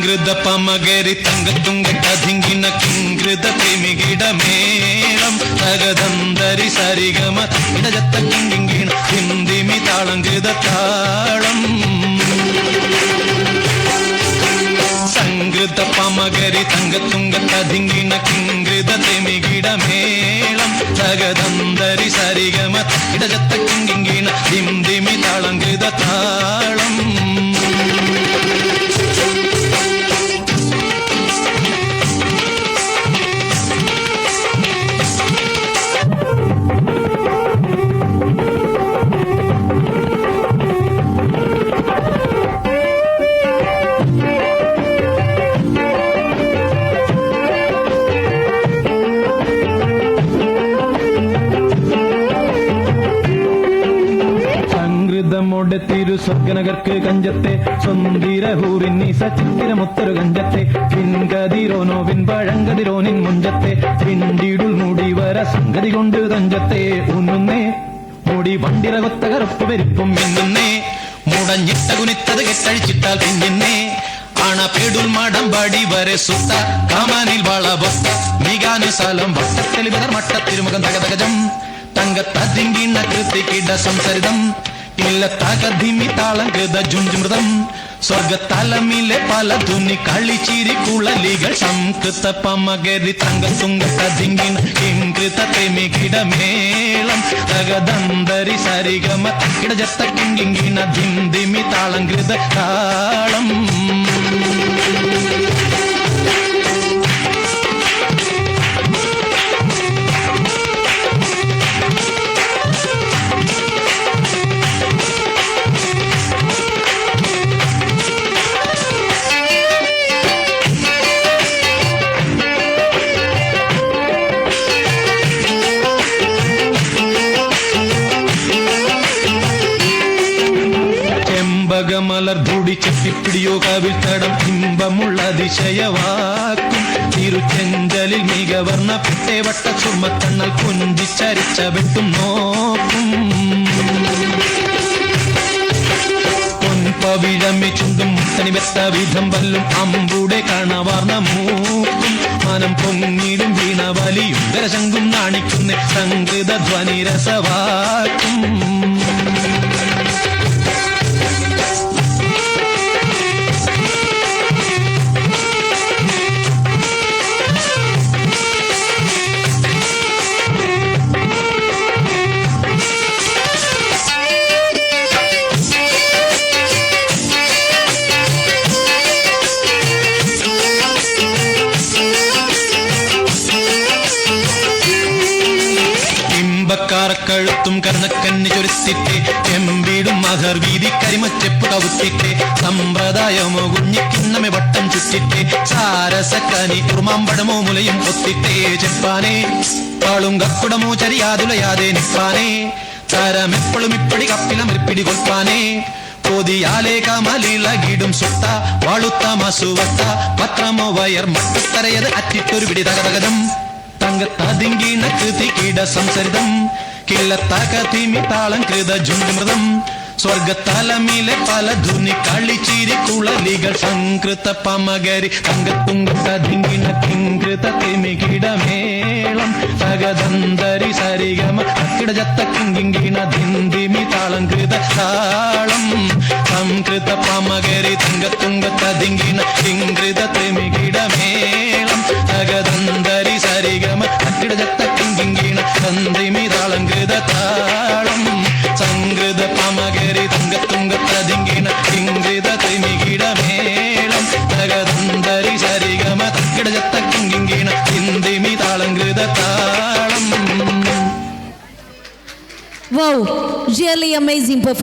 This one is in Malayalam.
സംഗൃത പമകരി തങ്കത്തുങ്ക കതിങ്കിന കിങ്കൃത പ്രേമികിട മേളം തകതന്തരി സരിഗമ ഇടജത്ത കിങ്കിണ ഹിന്ദിമി താളങ്കൃത താളം സംഗൃത പമകരി തങ്കത്തുങ്ക കതിങ്കിന കിങ്കൃത പ്രേമികിട മേളം തകതന്തരി സരിഗമ ഇടജത്ത കിങ്കിണ ഹിന്ദിമി താളങ്കൃത താളം തിരു സ്വർഗനഗർക്ക് കഞ്ചത്തെ സ്വന്തിരഹൂറിന്നീസ ചിത്തിരമൊത്തൊരു കഞ്ചത്തെ പിൻകതിരോനോ പിൻപഴങ്കതിരോനിൻ മുഞ്ചത്തെ പിണ്ടിടുൾ മുടി വര സംഗതി കൊണ്ട് തഞ്ചത്തെ ഉണ്ണുന്നേ മുടി വണ്ടിറകൊത്ത കറുപ്പ് പെരുപ്പും മിന്നുന്നേ മുടഞ്ഞിട്ട കുനിത്തത് കെട്ടഴിച്ചിട്ടാൽ പിന്നിന്നേ ആണപേടുൽ മടം പടി വരെ സുത്ത കാമാനിൽ വളബൊത്ത മികാന് സ്ഥലം വട്ടത്തെളിവർ മട്ടത്തിരുമുഖം തകതകജം തങ്കത്തതിങ്കിണ കൃതിക്കിട സംസരിതം ഇല്ലത്താകധിമി താളങ്കൃത ജുഞ്ചുമൃതം സ്വർഗത്തലമിലെ പല ധുനി കളിച്ചിരി കുളലികൾ സംകൃത പമകരി തങ്കത്തുങ്ക തതിങ്കിണ കിങ്കൃത പ്രേമികിട മേളം തകതന്തരി സരിഗമ ഇടജത്ത കിങ്കിണ ധിന്ദിമി താളങ്കൃത താളം മലർധൂടി ചെപ്പിപ്പിടിയോ കവിൽ തടം ഇമ്പമുള്ള അതിശയവാക്കും തിരുച്ചെഞ്ചലിൽ മികവർണ്ണ പിട്ടേവട്ട ചുമത്തണ്ണൽ കുഞ്ചിച്ചരിച്ച വെട്ടും നോക്കും പൊൻപവിഴമി ചുണ്ടും മുത്തണി വെത്ത വിധം വല്ലും അമ്പൂടെ കാണവാർന്ന മൂക്കും മനം പൊങ്ങിടും വീണ വലിയും ദരശങ്കും നാണിക്കുന്ന സംഗൃത ധ്വനി രസവാക്കും കഴുത്തും കർണക്കന്നി ചൊരുത്തിട്ട് എമ്പിടും മഹർ വീതി കരിമച്ചെപ്പ് കവുത്തിട്ട് സമ്പ്രദായമോ കുഞ്ഞിക്കിണ്ണമെ വട്ടം ചുറ്റിട്ട് സാരസക്കനി കുറുമാമ്പഴമോ മുലയും പൊത്തിട്ടേ ചെപ്പാനേ പാളും കക്കുടമോ ചരിയാതുലയാതെ നിപ്പാനേ തരമെപ്പോഴും ഇപ്പടി കപ്പിലമിപ്പിടി കൊൽപ്പാനേ കോതിയാലേ കമലിളകിടും സുത്ത വാളുത്ത മസുവത്ത പത്രമോ വയർ മട്ടുത്തരയത് അറ്റിട്ടൊരു പിടി തകതകതം തങ്കത്തതിങ്കിണ കൃതികിട സംസരിതം കില്ലത്താകതിമി താളം കൃത ജുഞ്ചുമൃതം സ്വർഗത്തലമിലെ പല ധുനി കളിച്ചിരി കുളലികൾ സംകൃത പമകരി തങ്കത്തുങ്ക തതിങ്കിണ കിങ്കൃത തിമികിട മേളം തകതന്തരി സരിഗമ അക്കിടജത്ത കിങ്കിണ ധിന്ദിമി താളം കൃത താളം സംകൃത പമകരി തങ്കത്തുങ്ക തതിങ്കിണ കിങ്കൃത തിമികിട മേളം തകതന്തരി സരിഗമ അക്കിടജത്ത കിങ്കിണ ധിന്ദിമി താളം കൃത താളം സംകൃത പമകരി തങ്കത്തുങ്ക തതിങ്കിണ കിങ്കൃത തിമികിട മേളം തകതന്തരി സരിഗമ തക്കിടജത്ത കിങ്കിണ ഹിന്ദിമി താളം കൃത താളം. Wow, really amazing performance.